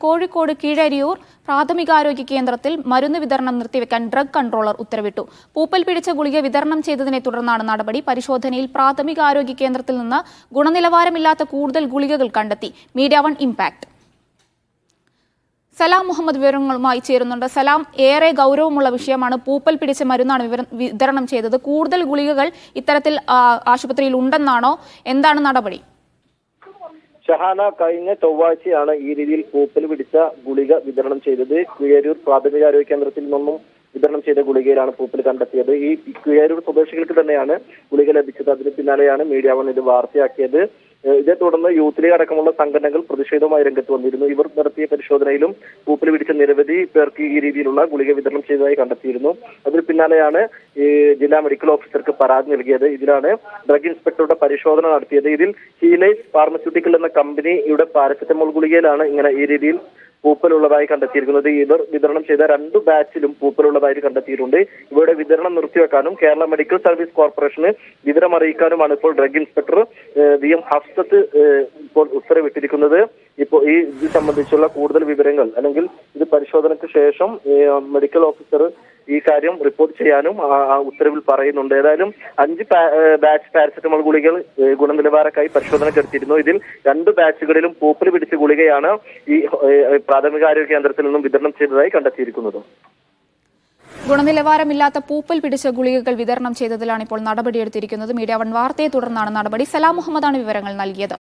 കോഴിക്കോട് കീഴരിയൂർ പ്രാഥമികാരോഗ്യ കേന്ദ്രത്തിൽ മരുന്ന് വിതരണം നിർത്തിവെക്കാൻ ഡ്രഗ് കൺട്രോളർ ഉത്തരവിട്ടു. പൂപ്പൽ പിടിച്ച ഗുളിക വിതരണം ചെയ്തതിനെ തുടർന്നാണ് നടപടി. പരിശോധനയിൽ പ്രാഥമികാരോഗ്യ കേന്ദ്രത്തിൽ നിന്ന് ഗുണനിലവാരമില്ലാത്ത കൂടുതൽ ഗുളികകൾ കണ്ടെത്തി. Media one impact. Salam Muhammad വിവരങ്ങളുമായി ചേരുന്നുണ്ട്. സലാം, ഏറെ ഗൗരവമുള്ള വിഷയമാണ്. പൂപ്പൽ പിടിച്ച മരുന്നാണ് വിതരണം ചെയ്തത്. കൂടുതൽ ഗുളികകൾ ഇത്തരത്തിൽ ആശുപത്രിയിൽ ഉണ്ടെന്നാണോ? എന്താണ് നടപടി? ഷഹാന, കഴിഞ്ഞ ചൊവ്വാഴ്ചയാണ് ഈ രീതിയിൽ പൂപ്പൽ പിടിച്ച ഗുളിക വിതരണം ചെയ്തത്. കീഴരിയൂർ പ്രാഥമികാരോഗ്യ കേന്ദ്രത്തിൽ നിന്നും വിതരണം ചെയ്ത ഗുളികയിലാണ് പൂപ്പൽ കണ്ടെത്തിയത്. ഈ കീഴരിയൂർ സ്വദേശികൾക്ക് തന്നെയാണ് ഗുളിക ലഭിച്ചത്. അതിന് പിന്നാലെയാണ് മീഡിയ വൺ ഇത് വാർത്തയാക്കിയത്. ഇതേ തുടർന്ന് യൂത്ത് ലീഗ് അടക്കമുള്ള സംഘടനകൾ പ്രതിഷേധവുമായി രംഗത്ത് വന്നിരുന്നു. ഇവർ നടത്തിയ പരിശോധനയിലും പൂപ്പൽ പിടിച്ച നിരവധി പേർക്ക് ഈ രീതിയിലുള്ള ഗുളിക വിതരണം ചെയ്തതായി കണ്ടെത്തിയിരുന്നു. അതിന് പിന്നാലെയാണ് ജില്ലാ മെഡിക്കൽ ഓഫീസർക്ക് പരാതി നൽകിയത്. ഇതിലാണ് ഡ്രഗ് ഇൻസ്പെക്ടറുടെ പരിശോധന നടത്തിയത്. ഇതിൽ ഹീലേസ് ഫാർമസ്യൂട്ടിക്കൽ എന്ന കമ്പനിയുടെ പാരസെറ്റമോൾ ഗുളികയിലാണ് ഇങ്ങനെ ഈ രീതിയിൽ പൂപ്പലുള്ളതായി കണ്ടെത്തിയിരിക്കുന്നത്. ഇവർ വിതരണം ചെയ്ത 2 ബാച്ചിലും പൂപ്പലുള്ളതായി കണ്ടെത്തിയിട്ടുണ്ട്. ഇവയുടെ വിതരണം നിർത്തിവെക്കാനും കേരള മെഡിക്കൽ സർവീസ് കോർപ്പറേഷന് വിവരം അറിയിക്കാനുമാണ് ഇപ്പോൾ ഡ്രഗ് ഇൻസ്പെക്ടർ VM ഹഫ്സത്ത് ഇപ്പോൾ ഉത്തരവിട്ടിരിക്കുന്നത്. ഇപ്പോൾ ഇത് സംബന്ധിച്ചുള്ള കൂടുതൽ വിവരങ്ങൾ അല്ലെങ്കിൽ ഇത് പരിശോധനയ്ക്ക് ശേഷം മെഡിക്കൽ ഓഫീസർ ഈ കാര്യം റിപ്പോർട്ട് ചെയ്യാനും ആ ഉത്തരവിൽ പറയുന്നുണ്ട്. ഏതായാലും 5 ബാച്ച് പാരസെറ്റമോൾ ഗുളികൾ ഗുണനിലവാരക്കായി പരിശോധനയ്ക്കെടുത്തിരുന്നു. ഇതിൽ 2 ബാച്ചുകളിലും പൂപ്പൽ പിടിച്ച ഗുളികയാണ് ഈ പ്രാഥമികാരോഗ്യ കേന്ദ്രത്തിൽ നിന്നും വിതരണം ചെയ്തതായി കണ്ടെത്തിയിരിക്കുന്നത്. ഗുണനിലവാരമില്ലാത്ത പൂപ്പൽ പിടിച്ച ഗുളികകൾ വിതരണം ചെയ്തതിലാണ് ഇപ്പോൾ നടപടിയെടുത്തിരിക്കുന്നത്. മീഡിയ വൺ വാർത്തയെ തുടർന്നാണ് നടപടി. സലാം മുഹമ്മദാണ് വിവരങ്ങൾ നൽകിയത്.